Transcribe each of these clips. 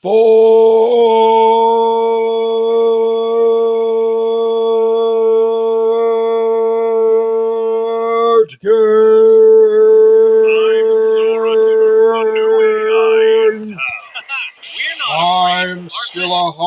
I'm still a hard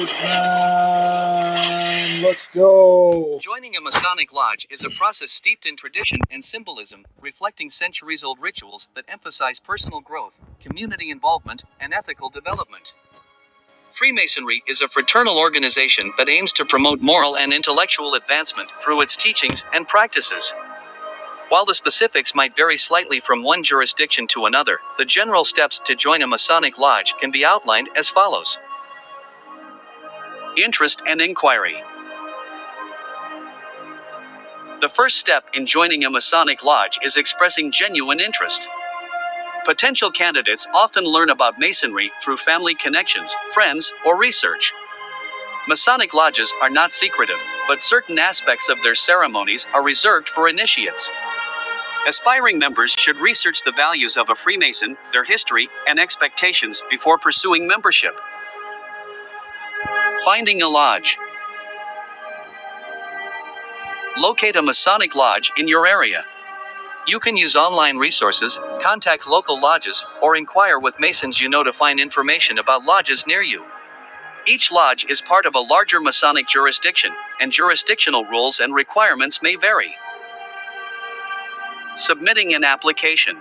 man. Let's go. Joining a Masonic lodge is a process steeped in tradition and symbolism, reflecting centuries-old rituals that emphasize personal growth, community involvement, and ethical development. Freemasonry is a fraternal organization that aims to promote moral and intellectual advancement through its teachings and practices. While the specifics might vary slightly from one jurisdiction to another, the general steps to join a Masonic lodge can be outlined as follows. Interest and inquiry. The first step in joining a Masonic lodge is expressing genuine interest. Potential candidates often learn about Masonry through family connections, friends, or research. Masonic lodges are not secretive, but certain aspects of their ceremonies are reserved for initiates. Aspiring members should research the values of a Freemason, their history, and expectations before pursuing membership. Finding a lodge. Locate a Masonic lodge in your area. You can use online resources, contact local lodges, or inquire with Masons you know to find information about lodges near you. Each lodge is part of a larger Masonic jurisdiction, and jurisdictional rules and requirements may vary. Submitting an application.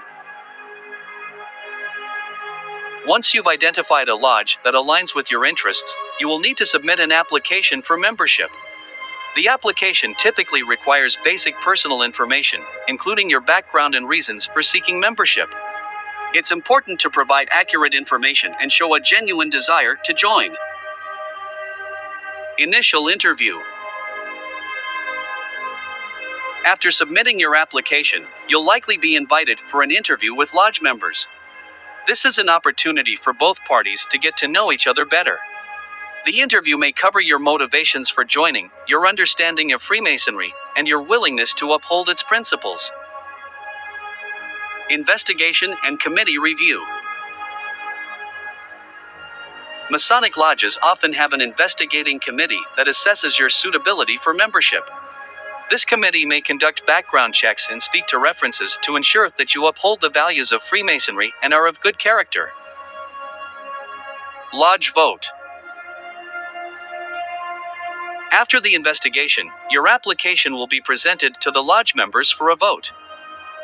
Once you've identified a lodge that aligns with your interests, you will need to submit an application for membership. The application typically requires basic personal information, including your background and reasons for seeking membership. It's important to provide accurate information and show a genuine desire to join. Initial interview. After submitting your application, you'll likely be invited for an interview with lodge members. This is an opportunity for both parties to get to know each other better. The interview may cover your motivations for joining, your understanding of Freemasonry, and your willingness to uphold its principles. Investigation and committee review. Masonic lodges often have an investigating committee that assesses your suitability for membership. This committee may conduct background checks and speak to references to ensure that you uphold the values of Freemasonry and are of good character. Lodge vote. After the investigation, your application will be presented to the lodge members for a vote.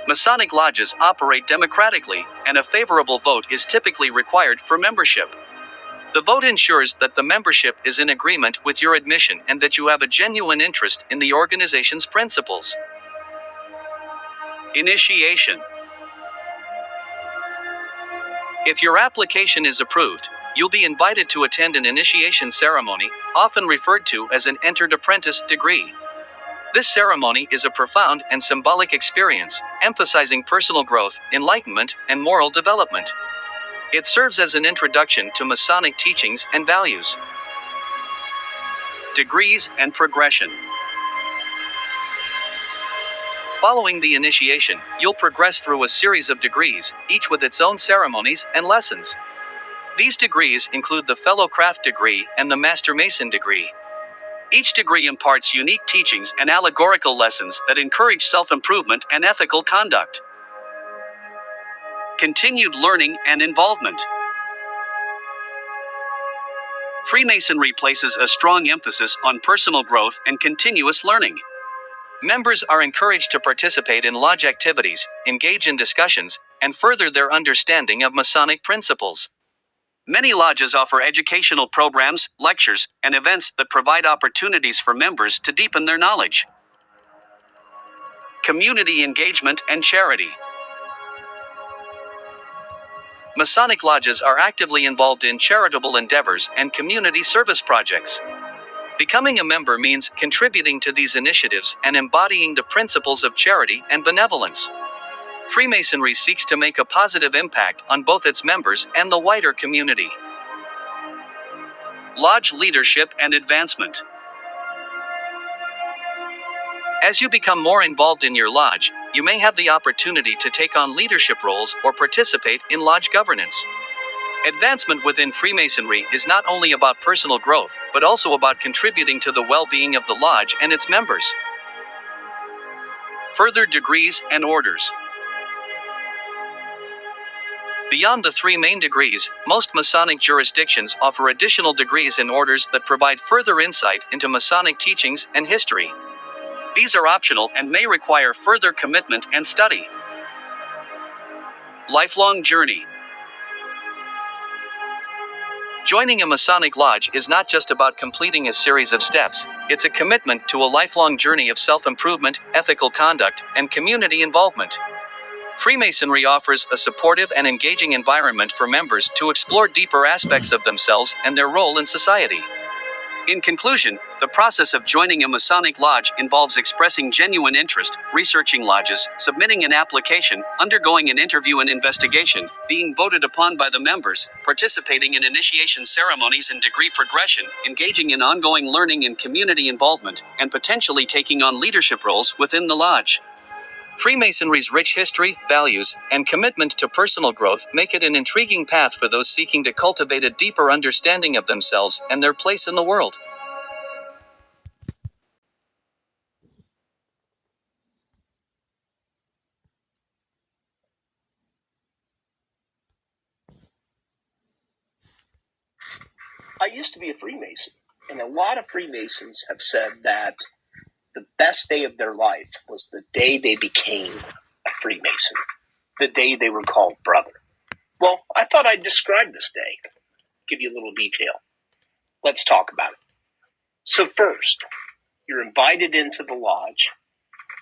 Masonic lodges operate democratically, and a favorable vote is typically required for membership. The vote ensures that the membership is in agreement with your admission and that you have a genuine interest in the organization's principles. Initiation. If your application is approved, you'll be invited to attend an initiation ceremony, often referred to as an entered apprentice degree. This ceremony is a profound and symbolic experience, emphasizing personal growth, enlightenment, and moral development. It serves as an introduction to Masonic teachings and values. Degrees and progression. Following the initiation, you'll progress through a series of degrees, each with its own ceremonies and lessons. These degrees include the Fellow Craft degree and the Master Mason degree. Each degree imparts unique teachings and allegorical lessons that encourage self-improvement and ethical conduct. Continued learning and involvement. Freemasonry places a strong emphasis on personal growth and continuous learning. Members are encouraged to participate in lodge activities, engage in discussions, and further their understanding of Masonic principles. Many lodges offer educational programs, lectures, and events that provide opportunities for members to deepen their knowledge. Community engagement and charity. Masonic lodges are actively involved in charitable endeavors and community service projects. Becoming a member means contributing to these initiatives and embodying the principles of charity and benevolence. Freemasonry seeks to make a positive impact on both its members and the wider community. Lodge leadership and advancement. As you become more involved in your lodge, you may have the opportunity to take on leadership roles or participate in lodge governance. Advancement within Freemasonry is not only about personal growth, but also about contributing to the well-being of the lodge and its members. Further degrees and orders. Beyond the three main degrees, most Masonic jurisdictions offer additional degrees and orders that provide further insight into Masonic teachings and history. These are optional and may require further commitment and study. Lifelong journey. Joining a Masonic lodge is not just about completing a series of steps, it's a commitment to a lifelong journey of self-improvement, ethical conduct, and community involvement. Freemasonry offers a supportive and engaging environment for members to explore deeper aspects of themselves and their role in society. In conclusion, the process of joining a Masonic lodge involves expressing genuine interest, researching lodges, submitting an application, undergoing an interview and investigation, being voted upon by the members, participating in initiation ceremonies and degree progression, engaging in ongoing learning and community involvement, and potentially taking on leadership roles within the lodge. Freemasonry's rich history, values, and commitment to personal growth make it an intriguing path for those seeking to cultivate a deeper understanding of themselves and their place in the world. I used to be a Freemason, and a lot of Freemasons have said that the best day of their life was the day they became a Freemason, the day they were called brother. Well, I thought I'd describe this day, give you a little detail. Let's talk about it. So first, you're invited into the lodge,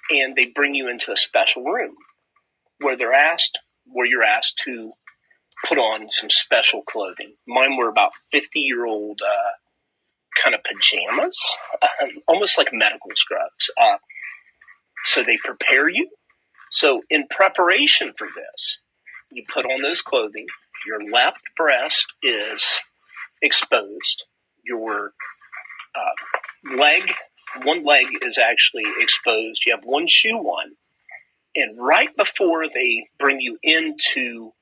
and they bring you into a special room where you're asked to put on some special clothing. Mine were about 50-year-old kind of pajamas, almost like medical scrubs. So they prepare you. So in preparation for this, you put on those clothing. Your left breast is exposed. Your one leg is actually exposed. You have one shoe on. And right before they bring you into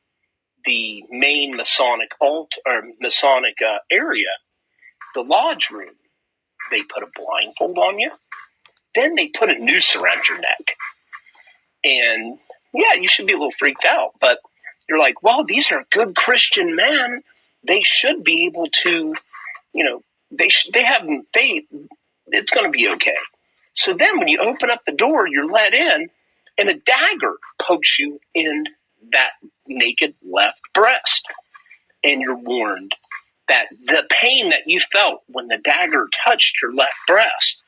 the main Masonic area, the lodge room, they put a blindfold on you. Then they put a noose around your neck. And yeah, you should be a little freaked out, but you're like, well, these are good Christian men. They should be able to, it's going to be okay. So then when you open up the door, you're let in, and a dagger pokes you in that naked left breast. And you're warned that the pain that you felt when the dagger touched your left breast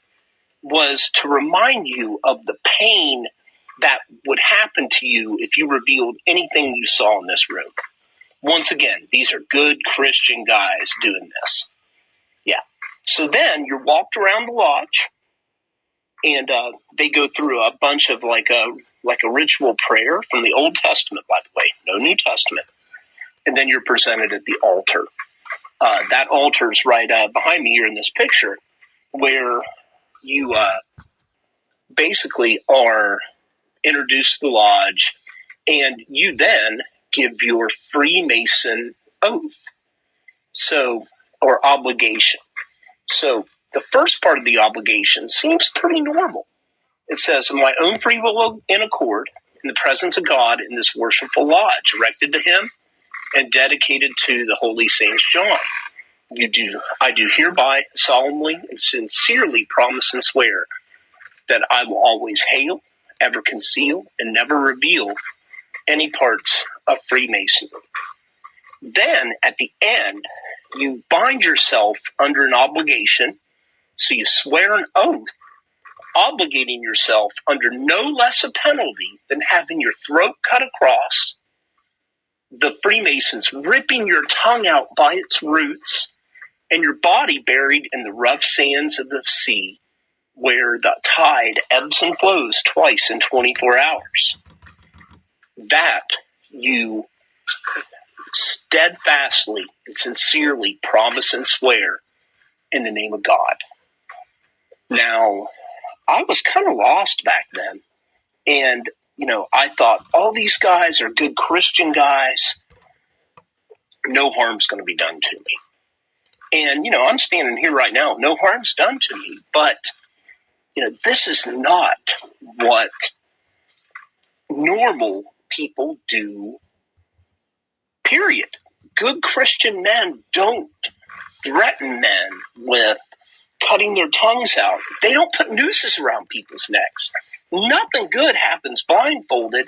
was to remind you of the pain that would happen to you if you revealed anything you saw in this room. Once again, these are good Christian guys doing this. Yeah. So then you're walked around the lodge, and they go through a bunch of like a ritual prayer from the Old Testament, by the way, no New Testament. And then you're presented at the altar. That altar's right behind me here in this picture, where you basically are introduced to the lodge, and you then give your Freemason oath, or obligation. So the first part of the obligation seems pretty normal. It says, "In my own free will and accord, in the presence of God, in this worshipful lodge, erected to Him and dedicated to the Holy Saints John, I do hereby solemnly and sincerely promise and swear that I will always hail, ever conceal, and never reveal any parts of Freemasonry." Then, at the end, you bind yourself under an obligation, so you swear an oath, obligating yourself under no less a penalty than having your throat cut across, the Freemasons ripping your tongue out by its roots, and your body buried in the rough sands of the sea, where the tide ebbs and flows twice in 24 hours. That you steadfastly and sincerely promise and swear in the name of God. Now, I was kind of lost back then, and I thought all these guys are good Christian guys. No harm's going to be done to me. And, I'm standing here right now. No harm's done to me. But, this is not what normal people do, period. Good Christian men don't threaten men with cutting their tongues out. They don't put nooses around people's necks. Nothing good happens blindfolded.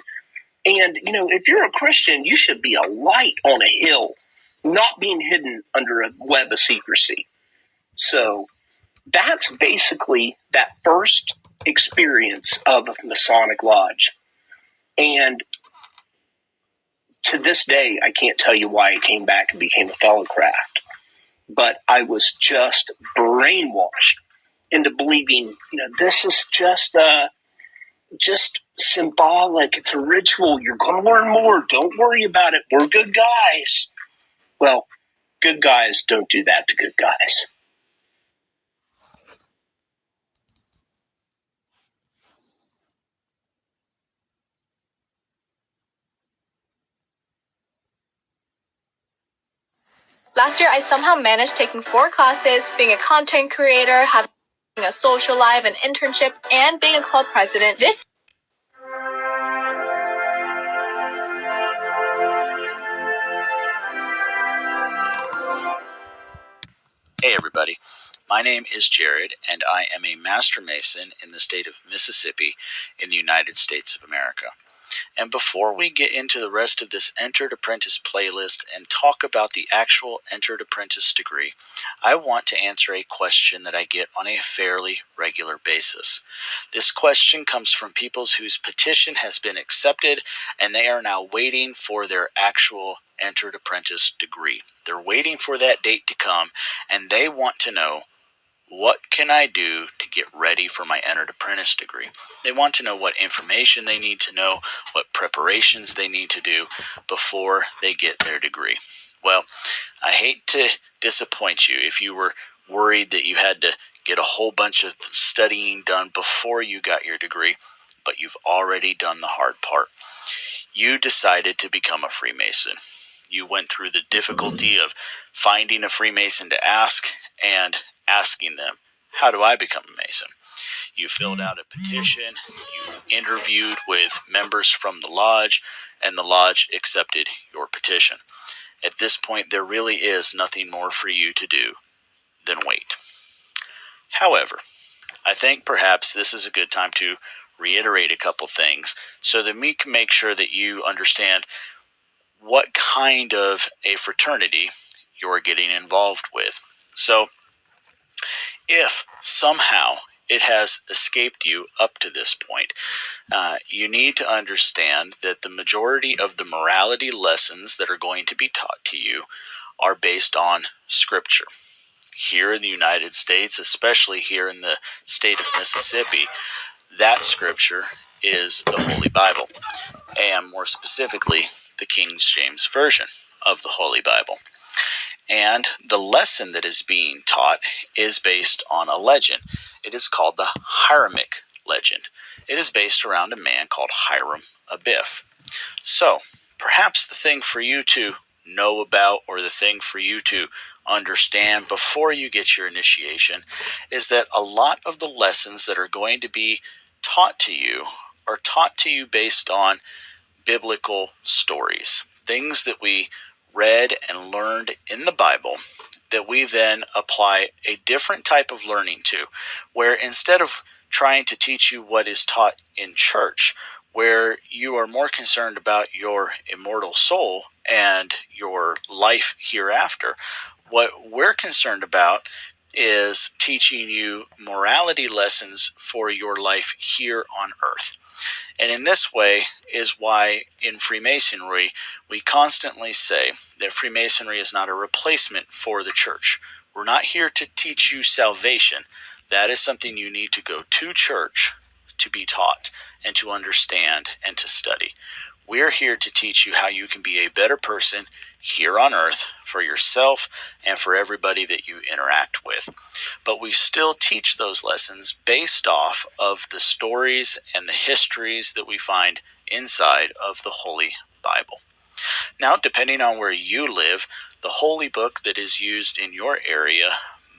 And, if you're a Christian, you should be a light on a hill, not being hidden under a web of secrecy. So that's basically that first experience of a Masonic Lodge. And to this day, I can't tell you why I came back and became a fellow craft. But I was just brainwashed into believing, this is just symbolic. It's a ritual. You're going to learn more. Don't worry about it. We're good guys. Well, good guys don't do that to good guys. Last year, I somehow managed taking 4 classes, being a content creator, having a social life, an internship, and being a club president. Hey everybody, my name is Jared and I am a Master Mason in the state of Mississippi in the United States of America. And before we get into the rest of this Entered Apprentice playlist and talk about the actual Entered Apprentice degree, I want to answer a question that I get on a fairly regular basis. This question comes from people whose petition has been accepted and they are now waiting for their actual Entered Apprentice degree. They're waiting for that date to come and they want to know, what can I do to get ready for my Entered Apprentice degree? They want to know what information they need to know, what preparations they need to do before they get their degree. Well, I hate to disappoint you if you were worried that you had to get a whole bunch of studying done before you got your degree, but you've already done the hard part. You decided to become a Freemason. You went through the difficulty of finding a Freemason to ask and asking them, how do I become a Mason? You filled out a petition, you interviewed with members from the lodge, and the lodge accepted your petition. At this point, there really is nothing more for you to do than wait. However, I think perhaps this is a good time to reiterate a couple things so that we can make sure that you understand what kind of a fraternity you're getting involved with. So, if somehow it has escaped you up to this point, you need to understand that the majority of the morality lessons that are going to be taught to you are based on Scripture. Here in the United States, especially here in the state of Mississippi, that Scripture is the Holy Bible, and more specifically, the King James Version of the Holy Bible. And the lesson that is being taught is based on a legend. It is called the Hiramic legend. It is based around a man called Hiram Abiff. So, perhaps the thing for you to know about, or the thing for you to understand before you get your initiation, is that a lot of the lessons that are going to be taught to you are taught to you based on biblical stories. Things that we read and learned in the Bible that we then apply a different type of learning to, where instead of trying to teach you what is taught in church, where you are more concerned about your immortal soul and your life hereafter, what we're concerned about is teaching you morality lessons for your life here on earth. And in this way is why in Freemasonry we constantly say that Freemasonry is not a replacement for the church. We're not here to teach you salvation. That is something you need to go to church to be taught and to understand and to study. We're here to teach you how you can be a better person here on earth for yourself and for everybody that you interact with. But we still teach those lessons based off of the stories and the histories that we find inside of the Holy Bible. Now, depending on where you live, the holy book that is used in your area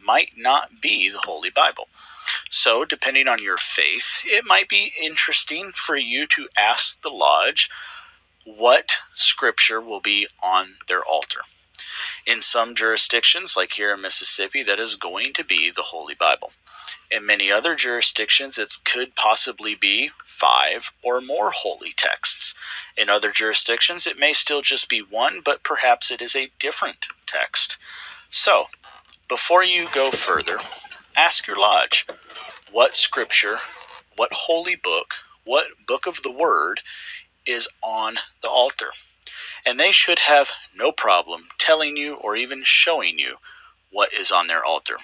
might not be the Holy Bible. So, depending on your faith, it might be interesting for you to ask the lodge what scripture will be on their altar. In some jurisdictions, like here in Mississippi, that is going to be the Holy Bible. In many other jurisdictions, it could possibly be 5 or more holy texts. In other jurisdictions, it may still just be one, but perhaps it is a different text. So, before you go further, ask your lodge what scripture, what holy book, what book of the Word is on the altar. And they should have no problem telling you or even showing you what is on their altar.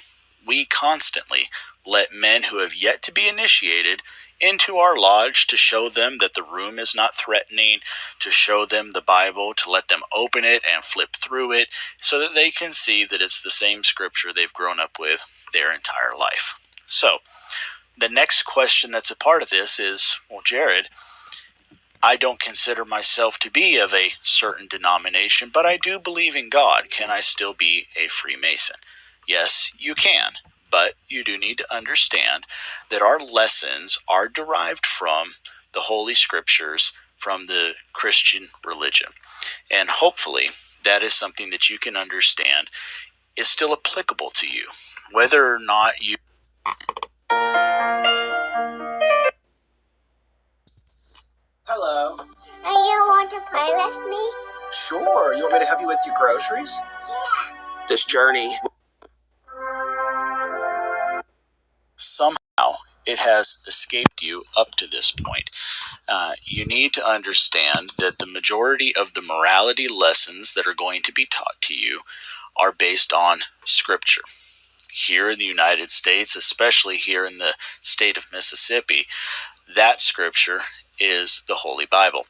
We constantly let men who have yet to be initiated into our lodge to show them that the room is not threatening, to show them the Bible, to let them open it and flip through it so that they can see that it's the same scripture they've grown up with their entire life. So, the next question that's a part of this is, well, Jared, I don't consider myself to be of a certain denomination, but I do believe in God. Can I still be a Freemason? Yes, you can, but you do need to understand that our lessons are derived from the Holy Scriptures, from the Christian religion. And hopefully that is something that you can understand is still applicable to you, whether or not you... Hello. Do you want to play with me? Sure. You want me to help you with your groceries? Yeah. This journey. Somehow it has escaped you up to this point. You need to understand that the majority of the morality lessons that are going to be taught to you are based on Scripture. Here in the United States, especially here in the state of Mississippi, that Scripture is the Holy Bible,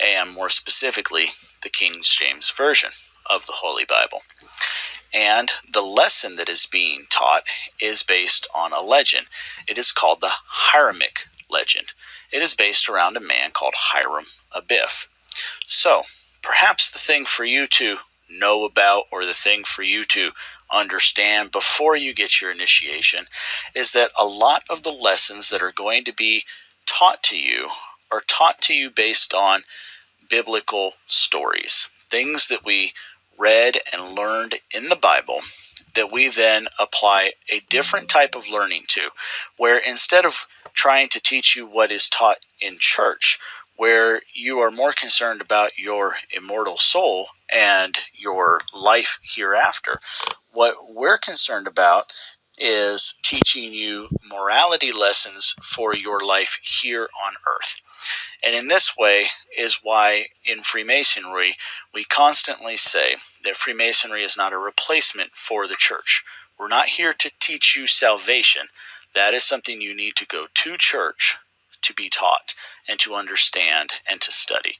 and more specifically, the King James Version of the Holy Bible. And the lesson that is being taught is based on a legend. It is called the Hiramic legend. It is based around a man called Hiram Abiff. So, perhaps the thing for you to know about, or the thing for you to understand before you get your initiation, is that a lot of the lessons that are going to be taught to you are taught to you based on biblical stories, things that we read and learned in the Bible that we then apply a different type of learning to, where instead of trying to teach you what is taught in church, where you are more concerned about your immortal soul and your life hereafter, what we're concerned about is teaching you morality lessons for your life here on earth. And in this way is why in Freemasonry we constantly say that Freemasonry is not a replacement for the church. We're not here to teach you salvation. That is something you need to go to church to be taught and to understand and to study.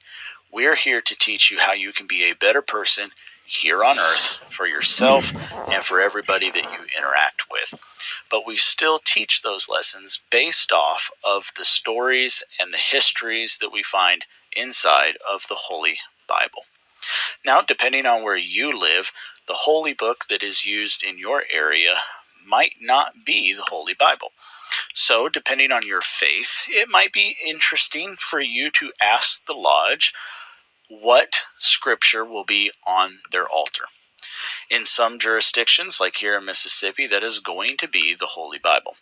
We're here to teach you how you can be a better person here on earth for yourself and for everybody that you interact with. But we still teach those lessons based off of the stories and the histories that we find inside of the Holy Bible. Now, depending on where you live, the holy book that is used in your area might not be the Holy Bible. So, depending on your faith, it might be interesting for you to ask the lodge what scripture will be on their altar. In some jurisdictions, like here in Mississippi, that is going to be the Holy Bible.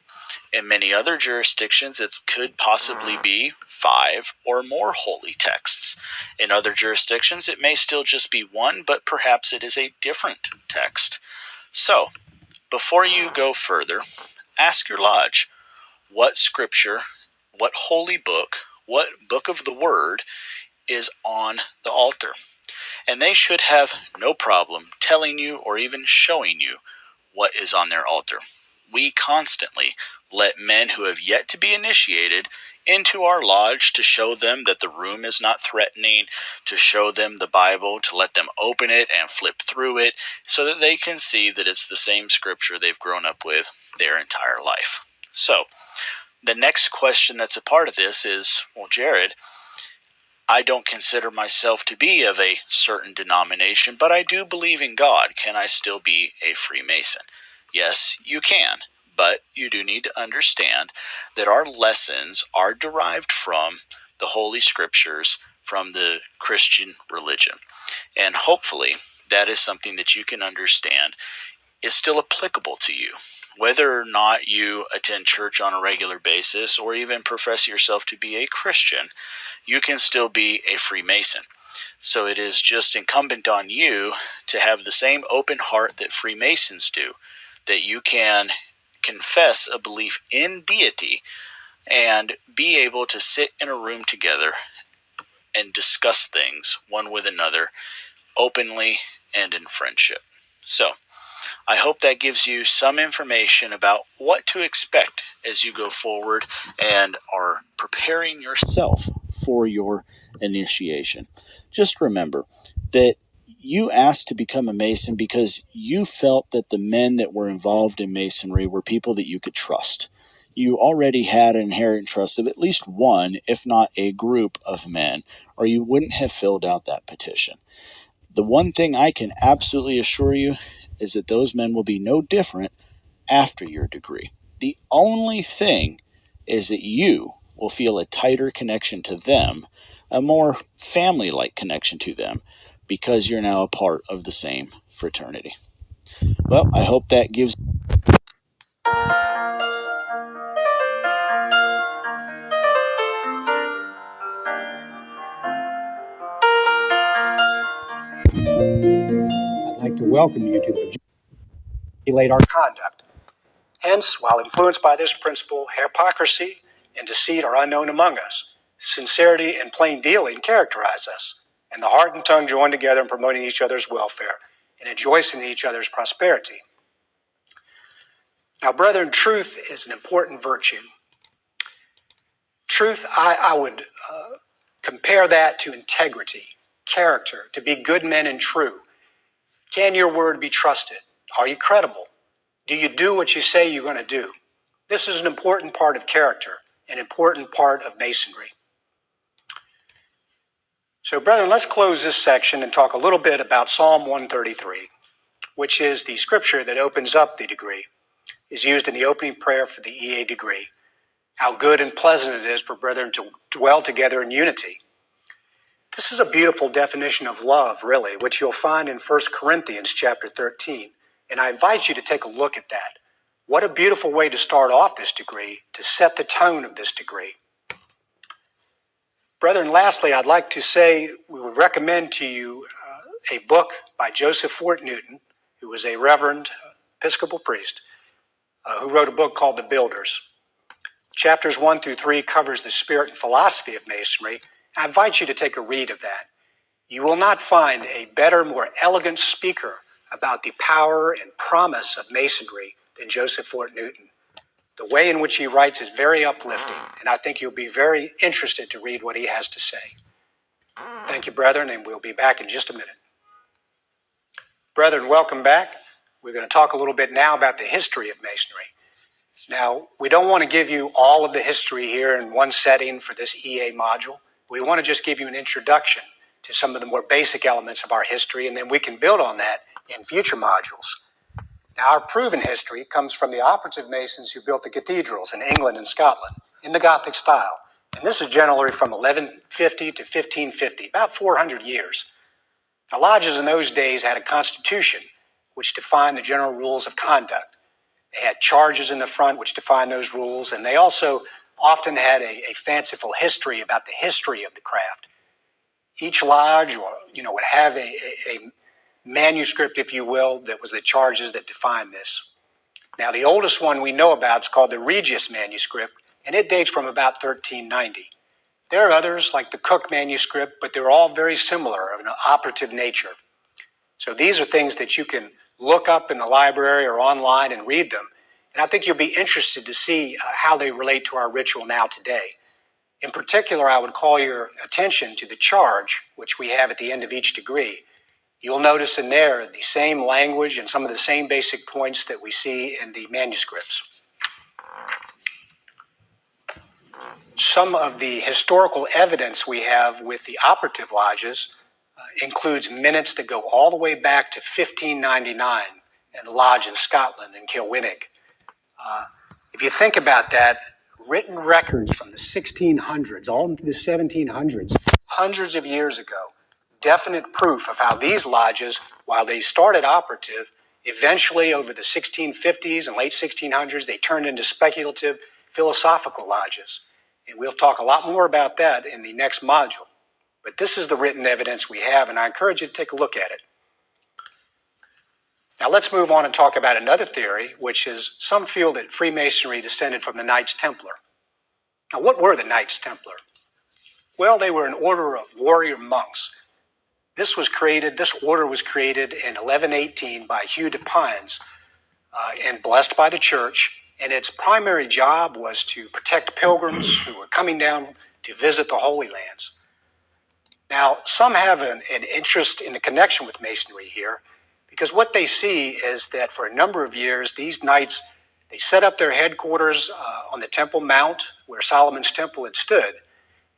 In many other jurisdictions, it could possibly be 5 or more holy texts. In other jurisdictions, it may still just be one, but perhaps it is a different text. So, before you go further, ask your lodge what scripture, what holy book, what book of the Word is on the altar. And they should have no problem telling you or even showing you what is on their altar. We constantly let men who have yet to be initiated into our lodge to show them that the room is not threatening, to show them the Bible, to let them open it and flip through it so that they can see that it's the same scripture they've grown up with their entire life. So, the next question that's a part of this is, well, Jared, I don't consider myself to be of a certain denomination, but I do believe in God. Can I still be a Freemason? Yes, you can, but you do need to understand that our lessons are derived from the Holy Scriptures, from the Christian religion. And hopefully that is something that you can understand is still applicable to you. Whether or not you attend church on a regular basis or even profess yourself to be a Christian, you can still be a Freemason. So it is just incumbent on you to have the same open heart that Freemasons do, that you can confess a belief in deity and be able to sit in a room together and discuss things one with another openly and in friendship. So, I hope that gives you some information about what to expect as you go forward and are preparing yourself for your initiation. Just remember that you asked to become a Mason because you felt that the men that were involved in Masonry were people that you could trust. You already had an inherent trust of at least one, if not a group of men, or you wouldn't have filled out that petition. The one thing I can absolutely assure you is that those men will be no different after your degree. The only thing is that you will feel a tighter connection to them, a more family-like connection to them, because you're now a part of the same fraternity. Well, I hope that gives I'd like to welcome you to the regulate our conduct. Hence, while influenced by this principle, hypocrisy and deceit are unknown among us. Sincerity and plain dealing characterize us, and the heart and tongue join together in promoting each other's welfare and rejoicing in each other's prosperity. Now, brethren, truth is an important virtue. Truth, I would compare that to integrity, character, to be good men and true. Can your word be trusted? Are you credible? Do you do what you say you're going to do? This is an important part of character, an important part of Masonry. So, brethren, let's close this section and talk a little bit about Psalm 133, which is the scripture that opens up the degree, is used in the opening prayer for the EA degree. How good and pleasant it is for brethren to dwell together in unity. This is a beautiful definition of love, really, which you'll find in 1 Corinthians chapter 13. And I invite you to take a look at that. What a beautiful way to start off this degree, to set the tone of this degree. Brethren, lastly, I'd like to say we would recommend to you a book by Joseph Fort Newton, who was a Reverend Episcopal priest, who wrote a book called The Builders. Chapters 1 through 3 covers the spirit and philosophy of Masonry. I invite you to take a read of that. You will not find a better, more elegant speaker about the power and promise of Masonry than Joseph Fort Newton. The way in which he writes is very uplifting, and I think you'll be very interested to read what he has to say. Thank you, brethren, and we'll be back in just a minute. Brethren, welcome back. We're going to talk a little bit now about the history of Masonry. Now, we don't want to give you all of the history here in one setting for this EA module. We want to just give you an introduction to some of the more basic elements of our history, and then we can build on that in future modules. Now, our proven history comes from the operative Masons who built the cathedrals in England and Scotland in the Gothic style. And this is generally from 1150 to 1550, about 400 years. Now, lodges in those days had a constitution which defined the general rules of conduct. They had charges in the front which defined those rules, and they also often had a fanciful history about the history of the craft. Each lodge would have a manuscript, if you will, that was the charges that defined this. Now, the oldest one we know about is called the Regius manuscript, and it dates from about 1390. There are others, like the Cook manuscript, but they're all very similar of an operative nature. So these are things that you can look up in the library or online and read them, and I think you'll be interested to see how they relate to our ritual now today. In particular, I would call your attention to the charge, which we have at the end of each degree. You'll notice in there the same language and some of the same basic points that we see in the manuscripts. Some of the historical evidence we have with the operative lodges includes minutes that go all the way back to 1599 and the lodge in Scotland in Kilwinnig. If you think about that, written records from the 1600s all into the 1700s, hundreds of years ago, definite proof of how these lodges, while they started operative, eventually over the 1650s and late 1600s, they turned into speculative philosophical lodges. And we'll talk a lot more about that in the next module. But this is the written evidence we have, and I encourage you to take a look at it. Now let's move on and talk about another theory, which is some feel that Freemasonry descended from the Knights Templar. Now what were the Knights Templar? Well, they were an order of warrior monks. This order was created in 1118 by Hugh de Pines and blessed by the church, and its primary job was to protect pilgrims who were coming down to visit the Holy Lands. Now, some have an interest in the connection with Masonry here, because what they see is that for a number of years, these knights, they set up their headquarters on the Temple Mount, where Solomon's Temple had stood,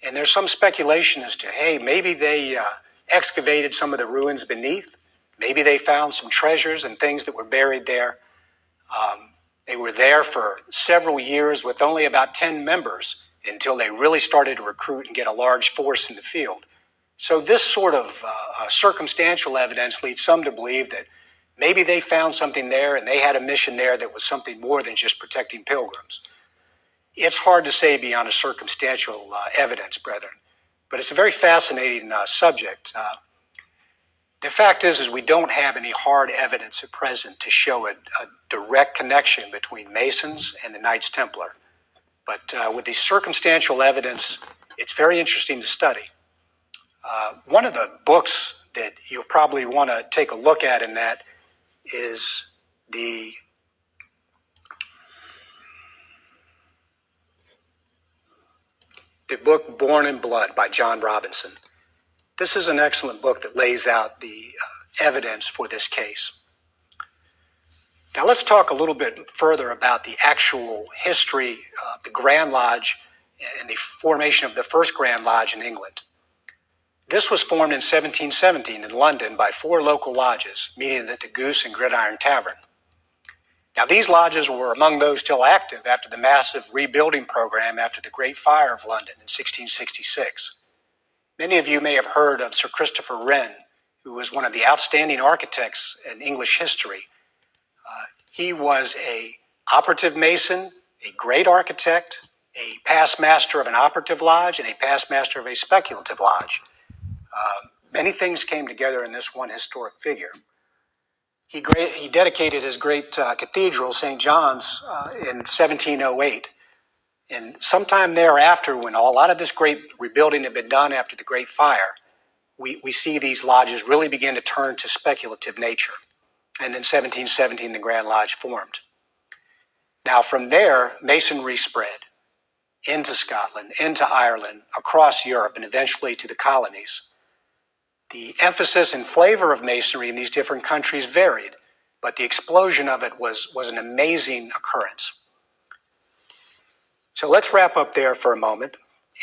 and there's some speculation as to, hey, maybe they excavated some of the ruins beneath, maybe they found some treasures and things that were buried there. They were there for several years with only about 10 members until they really started to recruit and get a large force in the field. So this sort of circumstantial evidence leads some to believe that maybe they found something there and they had a mission there that was something more than just protecting pilgrims. It's hard to say beyond a circumstantial evidence, brethren, but it's a very fascinating subject. The fact is we don't have any hard evidence at present to show a direct connection between Masons and the Knights Templar. But with the circumstantial evidence, it's very interesting to study. One of the books that you'll probably want to take a look at in that is the book Born in Blood by John Robinson. This is an excellent book that lays out the evidence for this case. Now let's talk a little bit further about the actual history of the Grand Lodge and the formation of the first Grand Lodge in England. This was formed in 1717 in London by 4 local lodges meeting at the Goose and Gridiron Tavern. Now these lodges were among those still active after the massive rebuilding program after the Great Fire of London in 1666. Many of you may have heard of Sir Christopher Wren, who was one of the outstanding architects in English history. He was an operative Mason, a great architect, a past master of an operative lodge, and a past master of a speculative lodge. Many things came together in this one historic figure. He dedicated his great cathedral, St. John's, in 1708. And sometime thereafter, when a lot of this great rebuilding had been done after the Great Fire, we see these lodges really begin to turn to speculative nature. And in 1717, the Grand Lodge formed. Now from there, Masonry spread into Scotland, into Ireland, across Europe, and eventually to the colonies. The emphasis and flavor of Masonry in these different countries varied, but the explosion of it was an amazing occurrence. So let's wrap up there for a moment,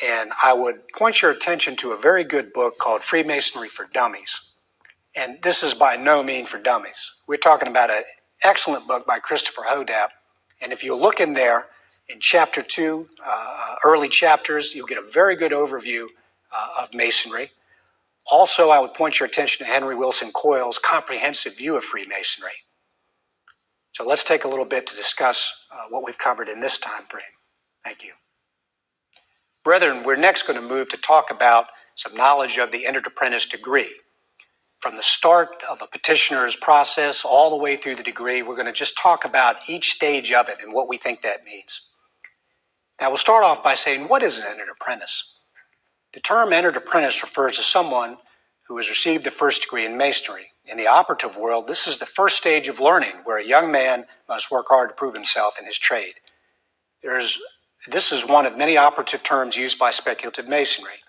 and I would point your attention to a very good book called Freemasonry for Dummies. And this is by no means for dummies. We're talking about an excellent book by Christopher Hodap, and if you look in there, in chapter 2, early chapters, you'll get a very good overview of Masonry. Also, I would point your attention to Henry Wilson Coyle's comprehensive view of Freemasonry. So let's take a little bit to discuss what we've covered in this time frame. Thank you. Brethren, we're next going to move to talk about some knowledge of the entered apprentice degree. From the start of a petitioner's process all the way through the degree, we're going to just talk about each stage of it and what we think that means. Now, we'll start off by saying, what is an entered apprentice? The term entered apprentice refers to someone who has received the first degree in Masonry. In the operative world, this is the first stage of learning where a young man must work hard to prove himself in his trade. This is one of many operative terms used by speculative Masonry.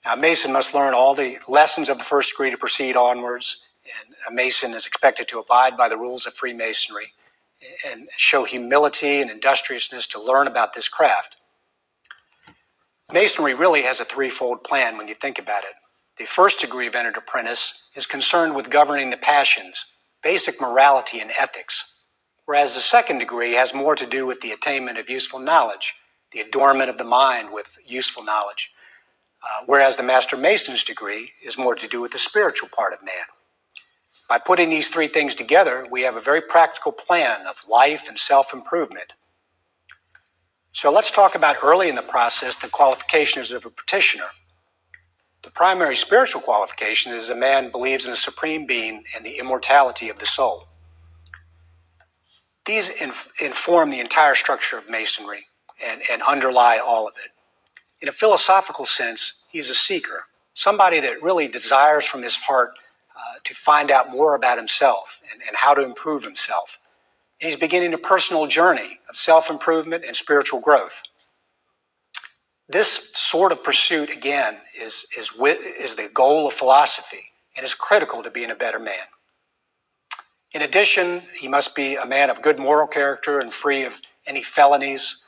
Now, a Mason must learn all the lessons of the first degree to proceed onwards, and a Mason is expected to abide by the rules of Freemasonry and show humility and industriousness to learn about this craft. Masonry really has a threefold plan when you think about it. The first degree of entered apprentice is concerned with governing the passions, basic morality and ethics, whereas the second degree has more to do with the attainment of useful knowledge, the adornment of the mind with useful knowledge, whereas the Master Mason's degree is more to do with the spiritual part of man. By putting these three things together, we have a very practical plan of life and self-improvement. So let's talk about early in the process the qualifications of a practitioner. The primary spiritual qualification is a man believes in a supreme being and the immortality of the soul. These inform the entire structure of Masonry and underlie all of it. In a philosophical sense, he's a seeker, somebody that really desires from his heart to find out more about himself and how to improve himself. And he's beginning a personal journey of self-improvement and spiritual growth. This sort of pursuit, again, is the goal of philosophy and is critical to being a better man. In addition, he must be a man of good moral character and free of any felonies.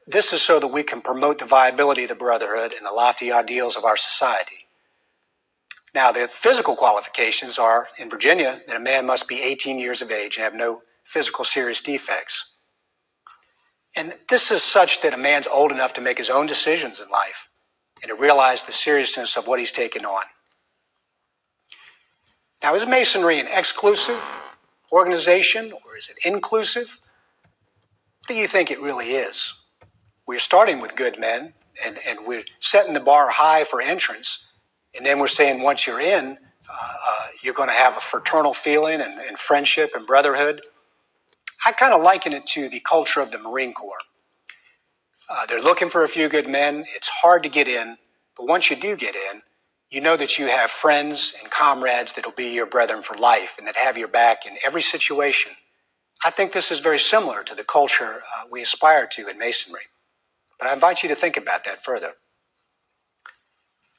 This is so that we can promote the viability of the brotherhood and the lofty ideals of our society. Now, the physical qualifications are, in Virginia, that a man must be 18 years of age and have no physical serious defects. And this is such that a man's old enough to make his own decisions in life and to realize the seriousness of what he's taken on. Now, is Masonry an exclusive organization or is it inclusive? What do you think it really is? We're starting with good men and we're setting the bar high for entrance. And then we're saying once you're in, you're going to have a fraternal feeling and friendship and brotherhood. I kind of liken it to the culture of the Marine Corps. They're looking for a few good men. It's hard to get in, but once you do get in, you know that you have friends and comrades that will be your brethren for life and that have your back in every situation. I think this is very similar to the culture we aspire to in Masonry. But I invite you to think about that further.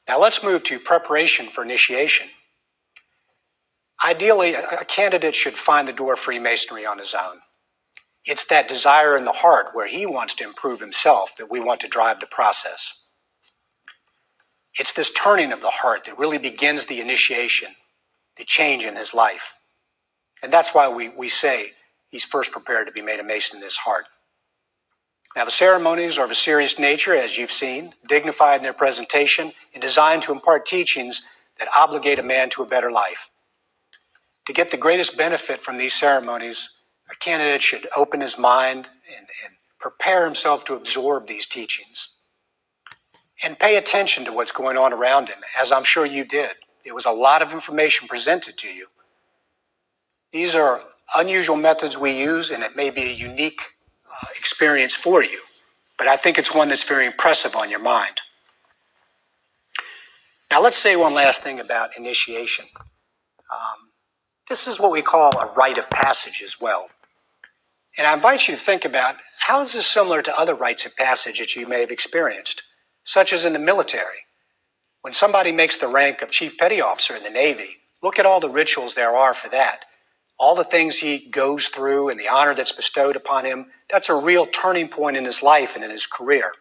Now let's move to preparation for initiation. Ideally, a candidate should find the door of Freemasonry on his own. It's that desire in the heart where he wants to improve himself that we want to drive the process. It's this turning of the heart that really begins the initiation, the change in his life. And that's why we say he's first prepared to be made a Mason in his heart. Now, the ceremonies are of a serious nature, as you've seen, dignified in their presentation, and designed to impart teachings that obligate a man to a better life. To get the greatest benefit from these ceremonies, a candidate should open his mind and prepare himself to absorb these teachings. And pay attention to what's going on around him, as I'm sure you did. There was a lot of information presented to you. These are unusual methods we use, and it may be a unique experience for you, but I think it's one that's very impressive on your mind. Now let's say one last thing about initiation. This is what we call a rite of passage as well. And I invite you to think about how is this similar to other rites of passage that you may have experienced, such as in the military. When somebody makes the rank of Chief Petty Officer in the Navy, look at all the rituals there are for that. All the things he goes through and the honor that's bestowed upon him, that's a real turning point in his life and in his career.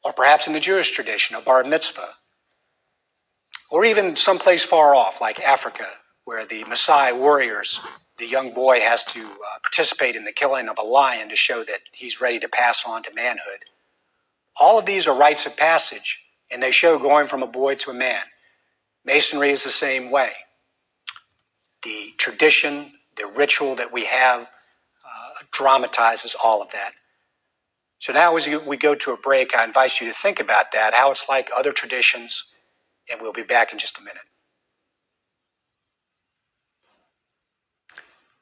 Or perhaps in the Jewish tradition, a bar mitzvah. Or even someplace far off, like Africa, where the Maasai warriors, the young boy has to participate in the killing of a lion to show that he's ready to pass on to manhood. All of these are rites of passage, and they show going from a boy to a man. Masonry is the same way. The tradition, the ritual that we have dramatizes all of that. So now as we go to a break, I invite you to think about that, how it's like other traditions, and we'll be back in just a minute.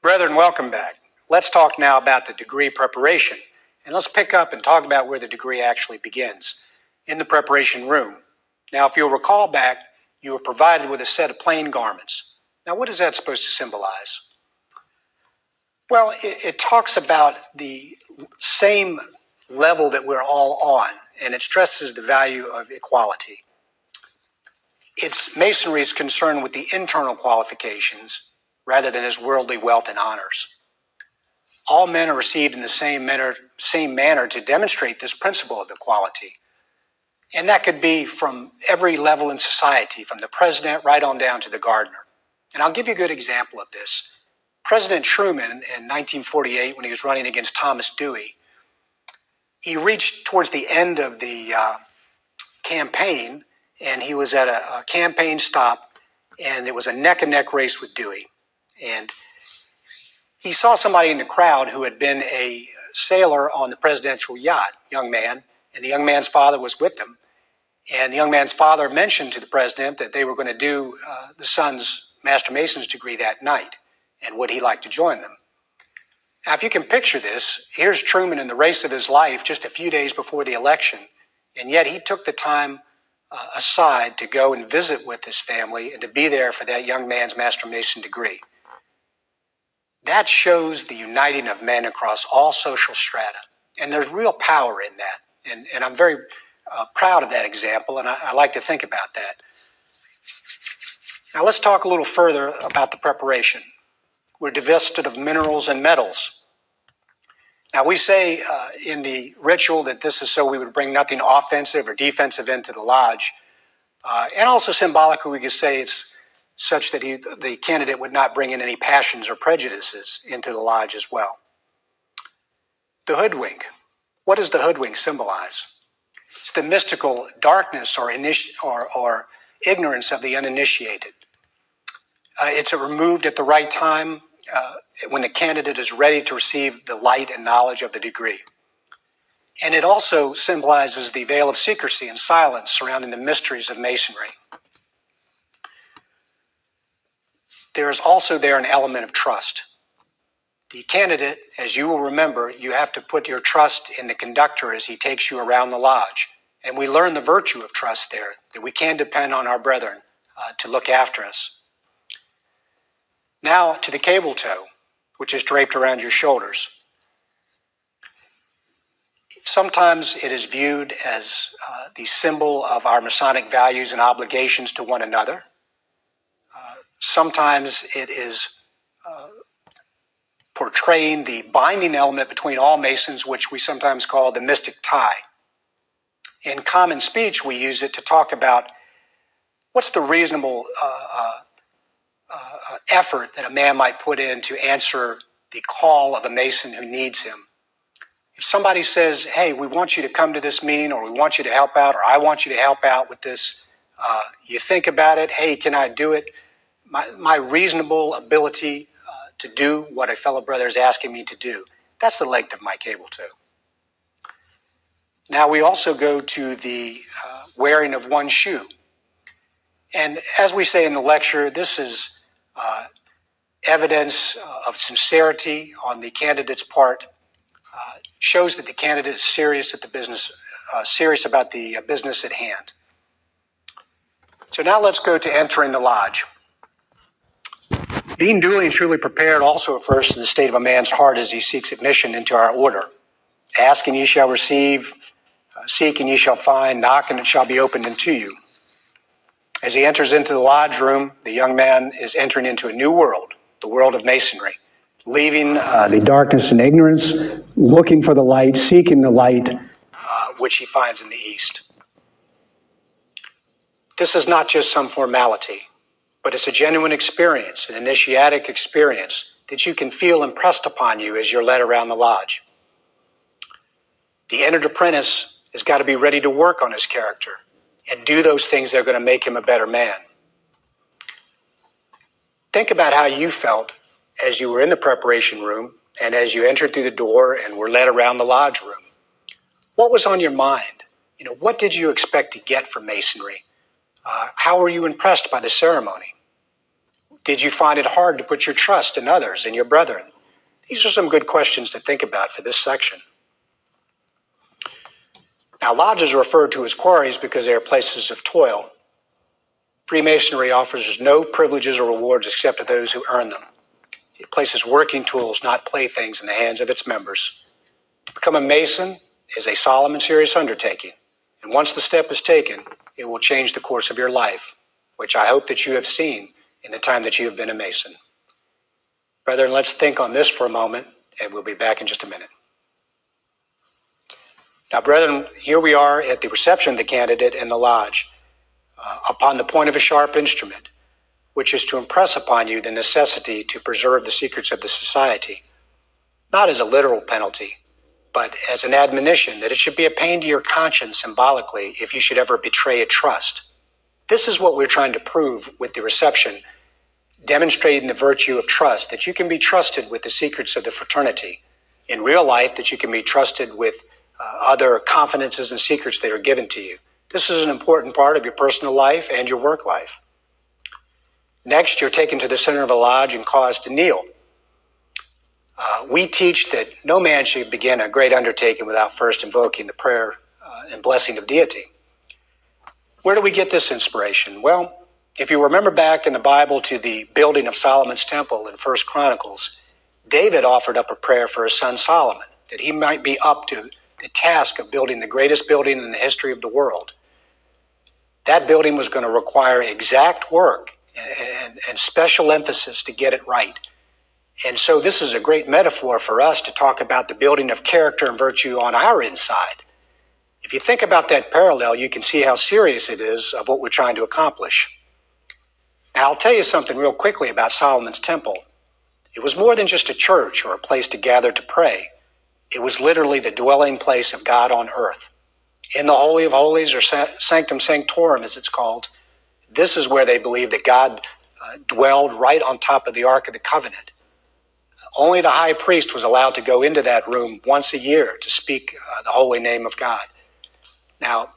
Brethren, welcome back. Let's talk now about the degree preparation, and let's pick up and talk about where the degree actually begins, in the preparation room. Now, if you'll recall back, you were provided with a set of plain garments. Now, what is that supposed to symbolize? Well, it talks about the same level that we're all on, and it stresses the value of equality. Masonry is concerned with the internal qualifications rather than his worldly wealth and honors. All men are received in the same manner to demonstrate this principle of equality. And that could be from every level in society, from the president right on down to the gardener. And I'll give you a good example of this. President Truman in 1948, when he was running against Thomas Dewey, he reached towards the end of the campaign, and he was at a campaign stop, and it was a neck-and-neck race with Dewey. And he saw somebody in the crowd who had been a sailor on the presidential yacht, young man, and the young man's father was with them. And the young man's father mentioned to the president that they were going to do the son's Master Mason's degree that night, and would he like to join them? Now, if you can picture this, here's Truman in the race of his life just a few days before the election, and yet he took the time aside to go and visit with his family and to be there for that young man's Master Mason degree. That shows the uniting of men across all social strata, and there's real power in that, and I'm very proud of that example, and I like to think about that. Now let's talk a little further about the preparation. We're divested of minerals and metals. Now we say in the ritual that this is so we would bring nothing offensive or defensive into the lodge, and also symbolically we could say it's such that the candidate would not bring in any passions or prejudices into the lodge as well. The hoodwink. What does the hoodwink symbolize? It's the mystical darkness or ignorance of the uninitiated. It's removed at the right time when the candidate is ready to receive the light and knowledge of the degree. And it also symbolizes the veil of secrecy and silence surrounding the mysteries of Masonry. There is also there an element of trust. The candidate, as you will remember, you have to put your trust in the conductor as he takes you around the lodge. And we learn the virtue of trust there, that we can depend on our brethren to look after us. Now to the cable tow, which is draped around your shoulders. Sometimes it is viewed as the symbol of our Masonic values and obligations to one another. Sometimes it is portraying the binding element between all Masons, which we sometimes call the mystic tie. In common speech, we use it to talk about what's the reasonable effort that a man might put in to answer the call of a Mason who needs him. If somebody says, hey, we want you to come to this meeting, or we want you to help out, or I want you to help out with this, you think about it, hey, can I do it? My reasonable ability to do what a fellow brother is asking me to do, that's the length of my cable tow. Now we also go to the wearing of one shoe. And as we say in the lecture, this is evidence of sincerity on the candidate's part, shows that the candidate is serious at the business, serious about the business at hand. So now let's go to entering the lodge. Being duly and truly prepared also refers to the state of a man's heart as he seeks admission into our order. Ask and ye shall receive, seek and ye shall find, knock and it shall be opened unto you. As he enters into the lodge room, the young man is entering into a new world, the world of Masonry, leaving the darkness and ignorance, looking for the light, seeking the light, which he finds in the East. This is not just some formality, but it's a genuine experience, an initiatic experience that you can feel impressed upon you as you're led around the lodge. The entered apprentice has got to be ready to work on his character and do those things that are going to make him a better man. Think about how you felt as you were in the preparation room and as you entered through the door and were led around the lodge room. What was on your mind? What did you expect to get from Masonry? How were you impressed by the ceremony? Did you find it hard to put your trust in others and your brethren? These are some good questions to think about for this section. Now, lodges are referred to as quarries because they are places of toil. Freemasonry offers no privileges or rewards except to those who earn them. It places working tools, not playthings, in the hands of its members. To become a Mason is a solemn and serious undertaking, and once the step is taken, it will change the course of your life, which I hope that you have seen in the time that you have been a Mason. Brethren, let's think on this for a moment, and we'll be back in just a minute. Now, brethren, here we are at the reception of the candidate in the lodge, upon the point of a sharp instrument, which is to impress upon you the necessity to preserve the secrets of the society, not as a literal penalty, but as an admonition that it should be a pain to your conscience symbolically if you should ever betray a trust. This is what we're trying to prove with the reception, demonstrating the virtue of trust, that you can be trusted with the secrets of the fraternity. In real life, that you can be trusted with other confidences and secrets that are given to you. This is an important part of your personal life and your work life. Next, you're taken to the center of a lodge and caused to kneel. We teach that no man should begin a great undertaking without first invoking the prayer and blessing of deity. Where do we get this inspiration? Well, if you remember back in the Bible to the building of Solomon's temple in 1 Chronicles, David offered up a prayer for his son Solomon, that he might be up to the task of building the greatest building in the history of the world. That building was going to require exact work and special emphasis to get it right. And so this is a great metaphor for us to talk about the building of character and virtue on our inside. If you think about that parallel, you can see how serious it is of what we're trying to accomplish. Now, I'll tell you something real quickly about Solomon's temple. It was more than just a church or a place to gather to pray. It was literally the dwelling place of God on earth. In the Holy of Holies, or Sanctum Sanctorum as it's called, this is where they believed that God dwelled right on top of the Ark of the Covenant. Only the high priest was allowed to go into that room once a year to speak the holy name of God. Now,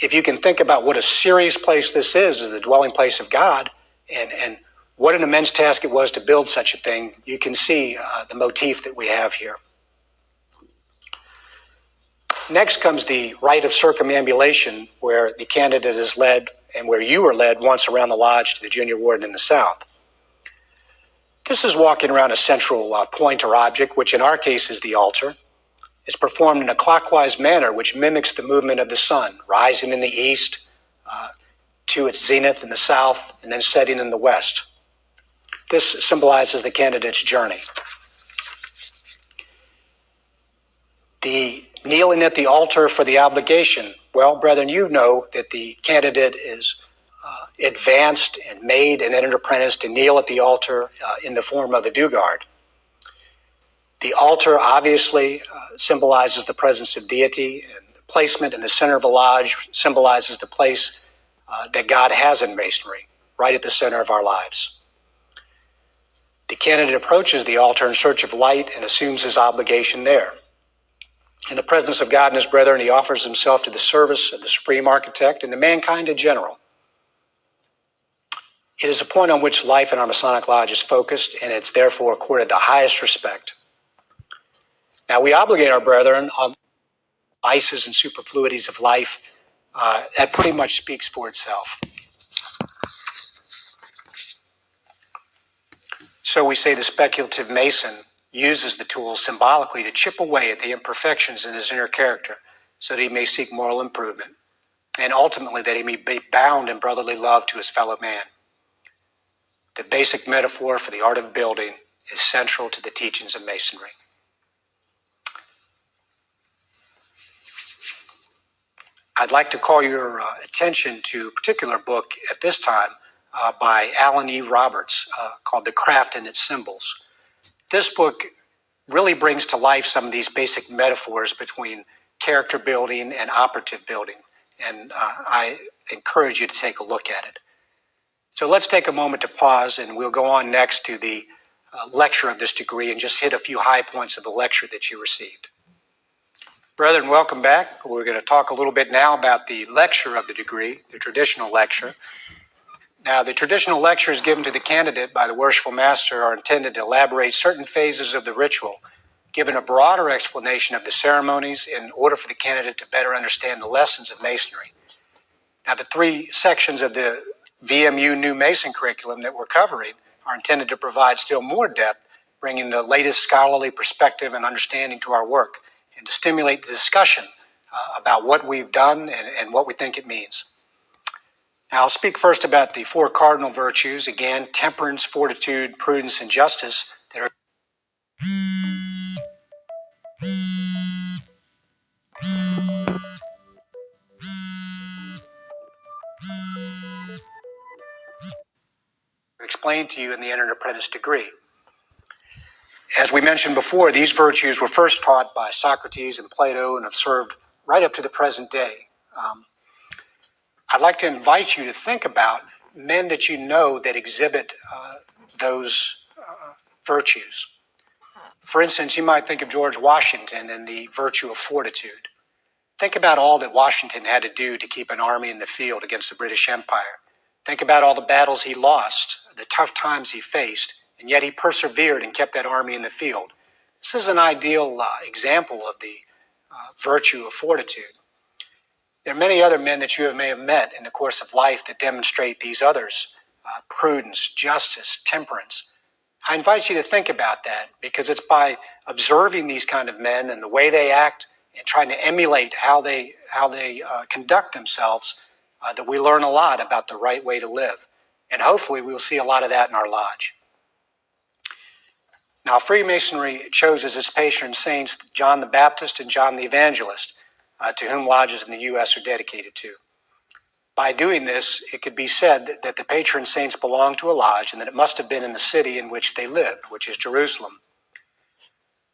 if you can think about what a serious place this is the dwelling place of God, and what an immense task it was to build such a thing, you can see the motif that we have here. Next comes the rite of circumambulation, where the candidate is led, and where you were led once around the lodge to the junior warden in the south. This is walking around a central point or object, which in our case is the altar. It's performed in a clockwise manner, which mimics the movement of the sun, rising in the east to its zenith in the south, and then setting in the west. This symbolizes the candidate's journey. The kneeling at the altar for the obligation. Well, brethren, you know that the candidate is advanced and made and entered apprentice to kneel at the altar in the form of a dugard. The altar obviously symbolizes the presence of deity, and the placement in the center of the lodge symbolizes the place that God has in Masonry, right at the center of our lives. The candidate approaches the altar in search of light and assumes his obligation there. In the presence of God and his brethren, he offers himself to the service of the Supreme Architect and to mankind in general. It is a point on which life in our Masonic Lodge is focused, and it's therefore accorded the highest respect. Now, we obligate our brethren on vices and superfluities of life. That pretty much speaks for itself. So we say the speculative Mason uses the tools symbolically to chip away at the imperfections in his inner character so that he may seek moral improvement, and ultimately that he may be bound in brotherly love to his fellow man. The basic metaphor for the art of building is central to the teachings of Masonry. I'd like to call your attention to a particular book at this time by Alan E. Roberts called The Craft and Its Symbols. This book really brings to life some of these basic metaphors between character building and operative building, and I encourage you to take a look at it. So let's take a moment to pause, and we'll go on next to the lecture of this degree and just hit a few high points of the lecture that you received. Brethren, welcome back. We're going to talk a little bit now about the lecture of the degree, the traditional lecture. Now, the traditional lectures given to the candidate by the worshipful master are intended to elaborate certain phases of the ritual, giving a broader explanation of the ceremonies in order for the candidate to better understand the lessons of Masonry. Now, the three sections of the VMU New Mason curriculum that we're covering are intended to provide still more depth, bringing the latest scholarly perspective and understanding to our work, and to stimulate the discussion about what we've done and what we think it means. Now, I'll speak first about the four cardinal virtues, again, temperance, fortitude, prudence, and justice, that are explained to you in the entered apprentice degree. As we mentioned before, these virtues were first taught by Socrates and Plato and have served right up to the present day. I'd like to invite you to think about men that you know that exhibit those virtues. For instance, you might think of George Washington and the virtue of fortitude. Think about all that Washington had to do to keep an army in the field against the British Empire. Think about all the battles he lost, the tough times he faced, and yet he persevered and kept that army in the field. This is an ideal example of the virtue of fortitude. There are many other men that you may have met in the course of life that demonstrate these others, prudence, justice, temperance. I invite you to think about that, because it's by observing these kind of men and the way they act and trying to emulate how they conduct themselves that we learn a lot about the right way to live. And hopefully we'll see a lot of that in our lodge. Now, Freemasonry chose as its patron saints John the Baptist and John the Evangelist, to whom lodges in the U.S. are dedicated to. By doing this, it could be said that the patron saints belonged to a lodge and that it must have been in the city in which they lived, which is Jerusalem.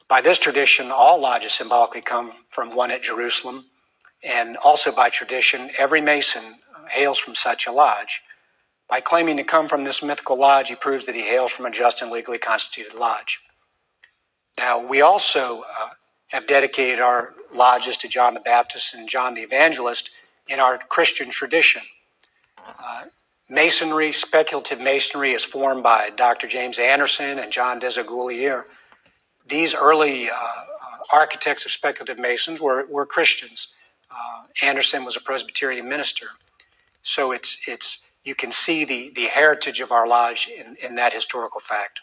By this tradition, all lodges symbolically come from one at Jerusalem, and also by tradition, every Mason hails from such a lodge. By claiming to come from this mythical lodge, he proves that he hails from a just and legally constituted lodge. Now, we also have dedicated our lodges to John the Baptist and John the Evangelist in our Christian tradition. Masonry, speculative masonry, is formed by Dr. James Anderson and John Desagoulier. These early architects of speculative masons were Christians. Anderson was a Presbyterian minister. So you can see the heritage of our lodge in that historical fact.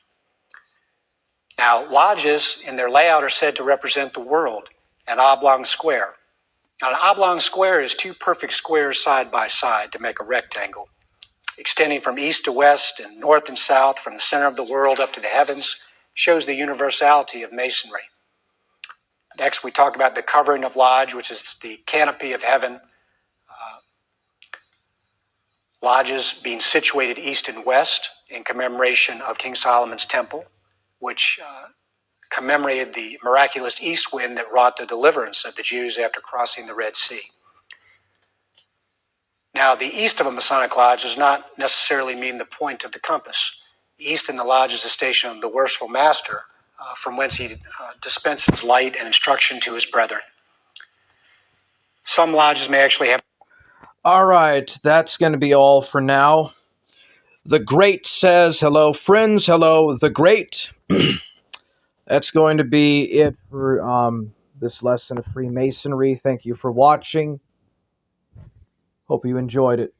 Now, lodges in their layout are said to represent the world, an oblong square. Now, an oblong square is two perfect squares side by side to make a rectangle. Extending from east to west and north and south, from the center of the world up to the heavens, shows the universality of Masonry. Next, we talk about the covering of lodge, which is the canopy of heaven. Lodges being situated east and west in commemoration of King Solomon's temple, which commemorated the miraculous east wind that wrought the deliverance of the Jews after crossing the Red Sea. Now, the east of a Masonic lodge does not necessarily mean the point of the compass. East in the lodge is the station of the worshipful master, from whence he dispenses light and instruction to his brethren. Some lodges may actually have... All right, that's going to be all for now. The Great says hello, friends. Hello, the Great. That's going to be it for this lesson of Freemasonry. Thank you for watching. Hope you enjoyed it.